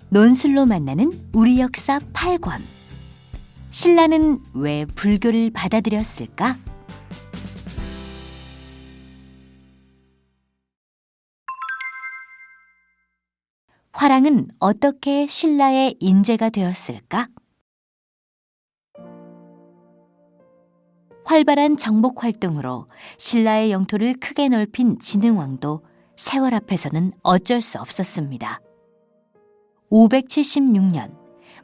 논술로 만나는 우리 역사 8권. 신라는 왜 불교를 받아들였을까? 화랑은 어떻게 신라의 인재가 되었을까? 활발한 정복 활동으로 신라의 영토를 크게 넓힌 진흥왕도 세월 앞에서는 어쩔 수 없었습니다. 576년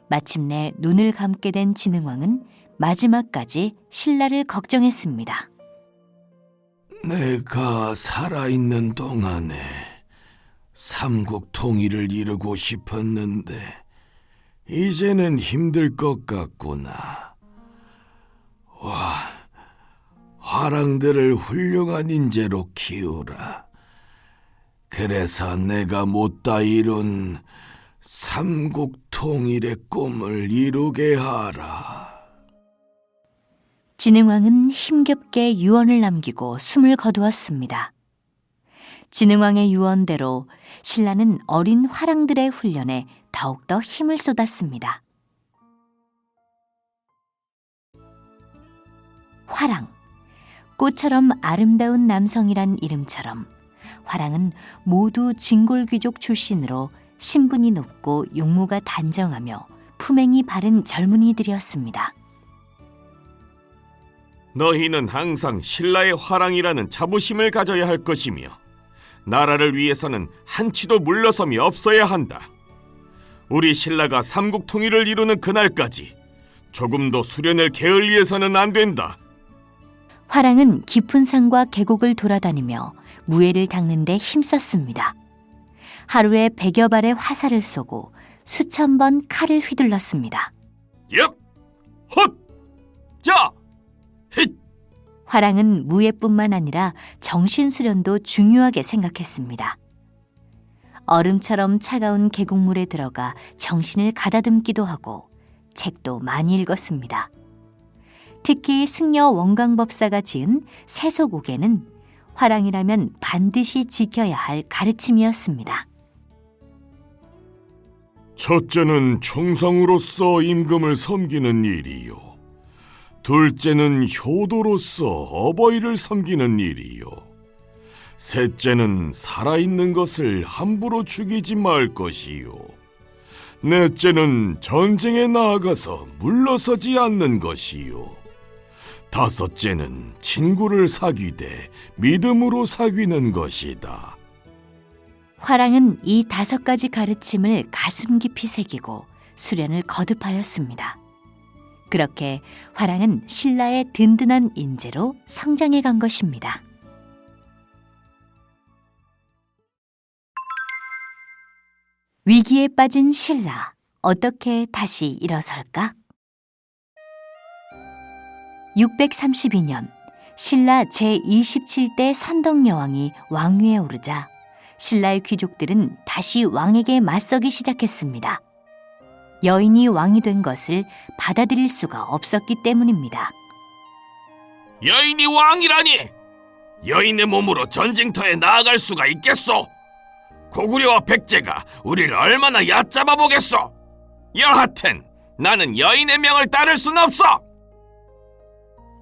마침내 눈을 감게 된 진흥왕은 마지막까지 신라를 걱정했습니다. 내가 살아있는 동안에 삼국 통일을 이루고 싶었는데 이제는 힘들 것 같구나. 화랑들을 훌륭한 인재로 키우라. 그래서 내가 못다 이룬 삼국 통일의 꿈을 이루게 하라. 진흥왕은 힘겹게 유언을 남기고 숨을 거두었습니다. 진흥왕의 유언대로 신라는 어린 화랑들의 훈련에 더욱더 힘을 쏟았습니다. 화랑, 꽃처럼 아름다운 남성이란 이름처럼 화랑은 모두 진골귀족 출신으로 신분이 높고 용모가 단정하며 품행이 바른 젊은이들이었습니다. 너희는 항상 신라의 화랑이라는 자부심을 가져야 할 것이며 나라를 위해서는 한치도 물러섬이 없어야 한다. 우리 신라가 삼국 통일을 이루는 그날까지 조금도 수련을 게을리해서는 안 된다. 화랑은 깊은 산과 계곡을 돌아다니며 무예를 닦는 데 힘썼습니다. 하루에 100여 발의 화살을 쏘고 수천 번 칼을 휘둘렀습니다. 얍! 헛! 자! 힛! 화랑은 무예뿐만 아니라 정신수련도 중요하게 생각했습니다. 얼음처럼 차가운 계곡물에 들어가 정신을 가다듬기도 하고 책도 많이 읽었습니다. 특히 승려 원광법사가 지은 세속옥에는 화랑이라면 반드시 지켜야 할 가르침이었습니다. 첫째는 충성으로서 임금을 섬기는 일이요. 둘째는 효도로서 어버이를 섬기는 일이요. 셋째는 살아있는 것을 함부로 죽이지 말 것이요. 넷째는 전쟁에 나아가서 물러서지 않는 것이요. 다섯째는 친구를 사귀되 믿음으로 사귀는 것이다. 화랑은 이 5가지 가르침을 가슴 깊이 새기고 수련을 거듭하였습니다. 그렇게 화랑은 신라의 든든한 인재로 성장해 간 것입니다. 위기에 빠진 신라, 어떻게 다시 일어설까? 632년 신라 제27대 선덕여왕이 왕위에 오르자 신라의 귀족들은 다시 왕에게 맞서기 시작했습니다. 여인이 왕이 된 것을 받아들일 수가 없었기 때문입니다. 여인이 왕이라니! 여인의 몸으로 전쟁터에 나아갈 수가 있겠소? 고구려와 백제가 우리를 얼마나 얕잡아 보겠소? 여하튼 나는 여인의 명을 따를 순 없어!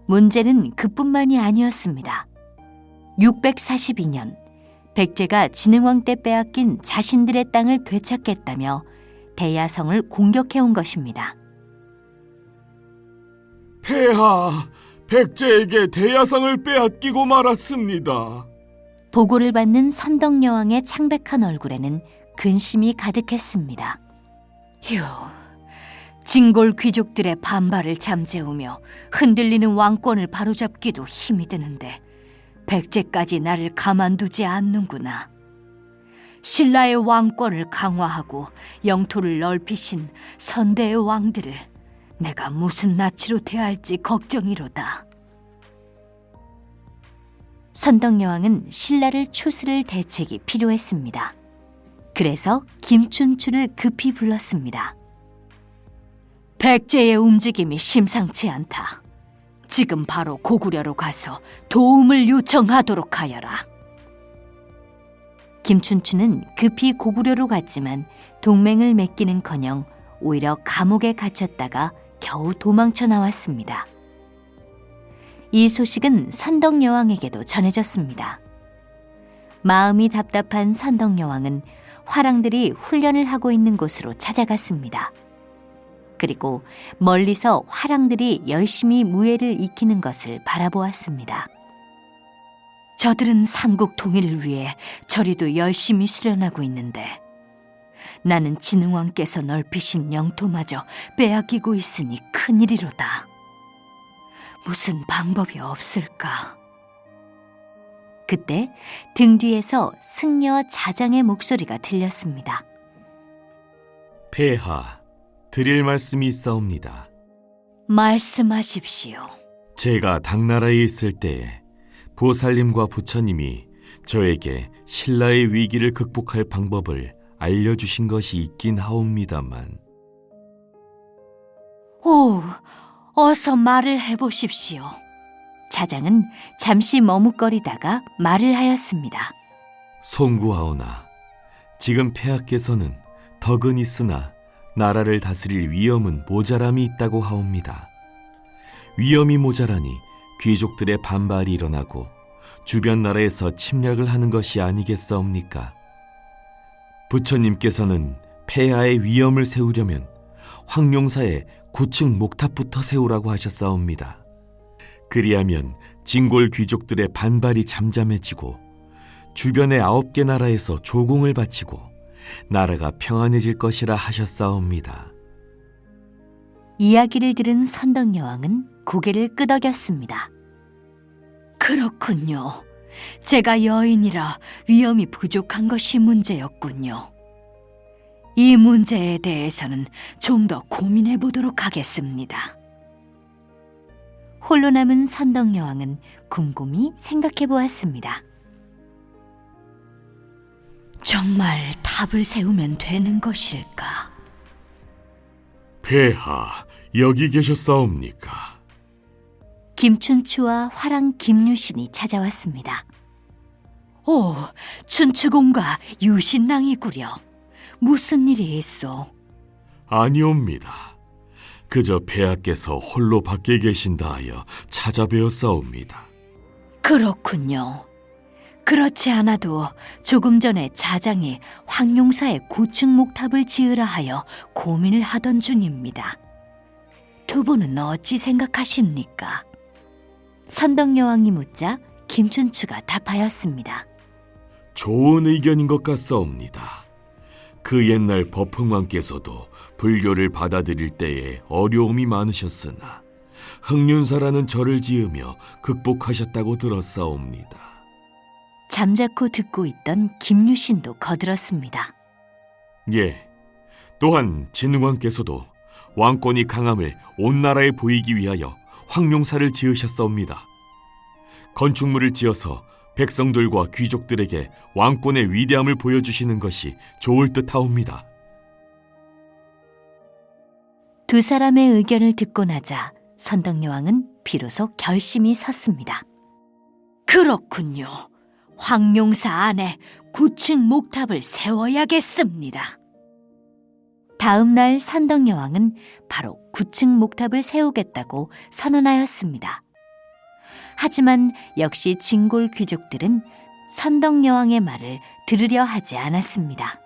문제는 그뿐만이 아니었습니다. 642년 백제가 진흥왕 때 빼앗긴 자신들의 땅을 되찾겠다며 대야성을 공격해온 것입니다. 폐하, 백제에게 대야성을 빼앗기고 말았습니다. 보고를 받는 선덕여왕의 창백한 얼굴에는 근심이 가득했습니다. 휴, 진골 귀족들의 반발을 잠재우며 흔들리는 왕권을 바로잡기도 힘이 드는데 백제까지 나를 가만두지 않는구나. 신라의 왕권을 강화하고 영토를 넓히신 선대의 왕들을 내가 무슨 낯으로 대할지 걱정이로다. 선덕여왕은 신라를 추스를 대책이 필요했습니다. 그래서 김춘추를 급히 불렀습니다. 백제의 움직임이 심상치 않다. 지금 바로 고구려로 가서 도움을 요청하도록 하여라. 김춘추는 급히 고구려로 갔지만 동맹을 맺기는커녕 오히려 감옥에 갇혔다가 겨우 도망쳐 나왔습니다. 이 소식은 선덕여왕에게도 전해졌습니다. 마음이 답답한 선덕여왕은 화랑들이 훈련을 하고 있는 곳으로 찾아갔습니다. 그리고 멀리서 화랑들이 열심히 무예를 익히는 것을 바라보았습니다. 저들은 삼국 통일을 위해 저리도 열심히 수련하고 있는데 나는 진흥왕께서 넓히신 영토마저 빼앗기고 있으니 큰일이로다. 무슨 방법이 없을까? 그때 등 뒤에서 승려 자장의 목소리가 들렸습니다. 폐하, 드릴 말씀이 있사옵니다. 말씀하십시오. 제가 당나라에 있을 때에 보살님과 부처님이 저에게 신라의 위기를 극복할 방법을 알려주신 것이 있긴 하옵니다만. 오, 어서 말을 해보십시오. 자장은 잠시 머뭇거리다가 말을 하였습니다. 송구하오나, 지금 폐하께서는 덕은 있으나 나라를 다스릴 위엄은 모자람이 있다고 하옵니다. 위엄이 모자라니 귀족들의 반발이 일어나고 주변 나라에서 침략을 하는 것이 아니겠사옵니까? 부처님께서는 폐하의 위엄을 세우려면 황룡사에 9층 목탑부터 세우라고 하셨사옵니다. 그리하면 진골 귀족들의 반발이 잠잠해지고 주변의 9개 나라에서 조공을 바치고 나라가 평안해질 것이라 하셨사옵니다. 이야기를 들은 선덕여왕은 고개를 끄덕였습니다. 그렇군요. 제가 여인이라 위엄이 부족한 것이 문제였군요. 이 문제에 대해서는 좀 더 고민해 보도록 하겠습니다. 홀로 남은 선덕여왕은 곰곰이 생각해 보았습니다. 정말 탑을 세우면 되는 것일까? 폐하, 여기 계셨사옵니까? 김춘추와 화랑 김유신이 찾아왔습니다. 오, 춘추공과 유신랑이구려. 무슨 일이 있어? 아니옵니다. 그저 폐하께서 홀로 밖에 계신다 하여 찾아뵈었사옵니다. 그렇군요. 그렇지 않아도 조금 전에 자장이 황룡사에 9층 목탑을 지으라 하여 고민을 하던 중입니다. 두 분은 어찌 생각하십니까? 선덕여왕이 묻자 김춘추가 답하였습니다. 좋은 의견인 것 같사옵니다. 그 옛날 법흥왕께서도 불교를 받아들일 때에 어려움이 많으셨으나 흥륜사라는 절을 지으며 극복하셨다고 들었사옵니다. 잠자코 듣고 있던 김유신도 거들었습니다. 예, 또한 진흥왕께서도 왕권이 강함을 온 나라에 보이기 위하여 황룡사를 지으셨사옵니다. 건축물을 지어서 백성들과 귀족들에게 왕권의 위대함을 보여주시는 것이 좋을 듯하옵니다. 두 사람의 의견을 듣고 나자 선덕여왕은 비로소 결심이 섰습니다. 그렇군요. 황룡사 안에 9층 목탑을 세워야겠습니다. 다음 날 선덕여왕은 바로 9층 목탑을 세우겠다고 선언하였습니다. 하지만 역시 진골 귀족들은 선덕여왕의 말을 들으려 하지 않았습니다.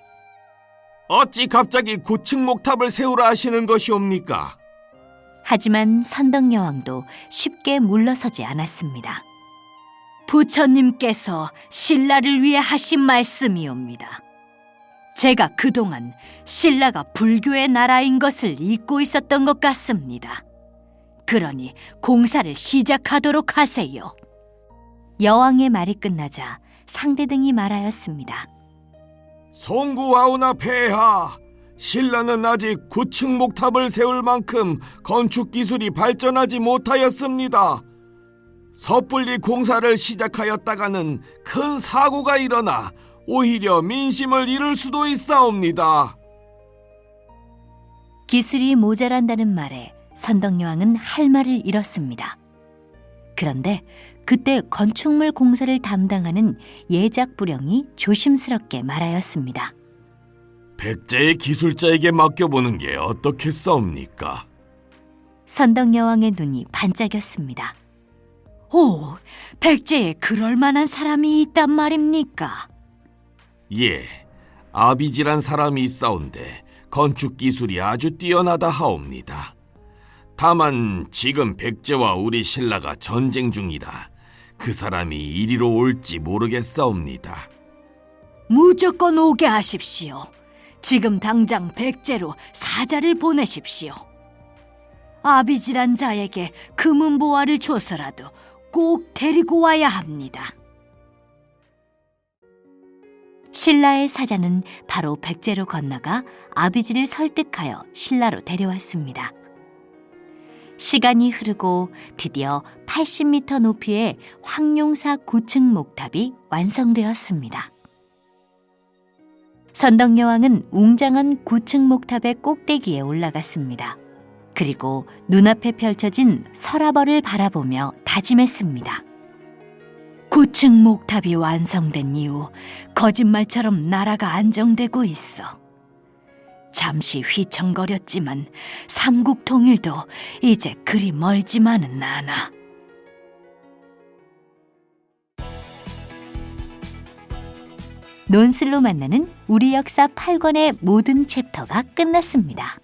어찌 갑자기 9층 목탑을 세우라 하시는 것이옵니까? 하지만 선덕여왕도 쉽게 물러서지 않았습니다. 부처님께서 신라를 위해 하신 말씀이옵니다. 제가 그동안 신라가 불교의 나라인 것을 잊고 있었던 것 같습니다. 그러니 공사를 시작하도록 하세요. 여왕의 말이 끝나자 상대등이 말하였습니다. 송구하오나 폐하, 신라는 아직 9층 목탑을 세울 만큼 건축 기술이 발전하지 못하였습니다. 섣불리 공사를 시작하였다가는 큰 사고가 일어나 오히려 민심을 잃을 수도 있사옵니다. 기술이 모자란다는 말에 선덕여왕은 할 말을 잃었습니다. 그런데 그때 건축물 공사를 담당하는 예작부령이 조심스럽게 말하였습니다. 백제의 기술자에게 맡겨보는 게 어떻겠사옵니까? 선덕여왕의 눈이 반짝였습니다. 오, 백제에 그럴 만한 사람이 있단 말입니까? 예, 아비지란 사람이 있사온데 건축 기술이 아주 뛰어나다 하옵니다. 다만 지금 백제와 우리 신라가 전쟁 중이라 그 사람이 이리로 올지 모르겠사옵니다. 무조건 오게 하십시오. 지금 당장 백제로 사자를 보내십시오. 아비지란 자에게 금은보화를 줘서라도 꼭 데리고 와야 합니다. 신라의 사자는 바로 백제로 건너가 아비지를 설득하여 신라로 데려왔습니다. 시간이 흐르고 드디어 80m 높이의 황룡사 9층 목탑이 완성되었습니다. 선덕여왕은 웅장한 9층 목탑의 꼭대기에 올라갔습니다. 그리고 눈앞에 펼쳐진 서라벌을 바라보며 다짐했습니다. 9층 목탑이 완성된 이후 거짓말처럼 나라가 안정되고 있어. 잠시 휘청거렸지만 삼국 통일도 이제 그리 멀지만은 않아. 논술로 만나는 우리 역사 8권의 모든 챕터가 끝났습니다.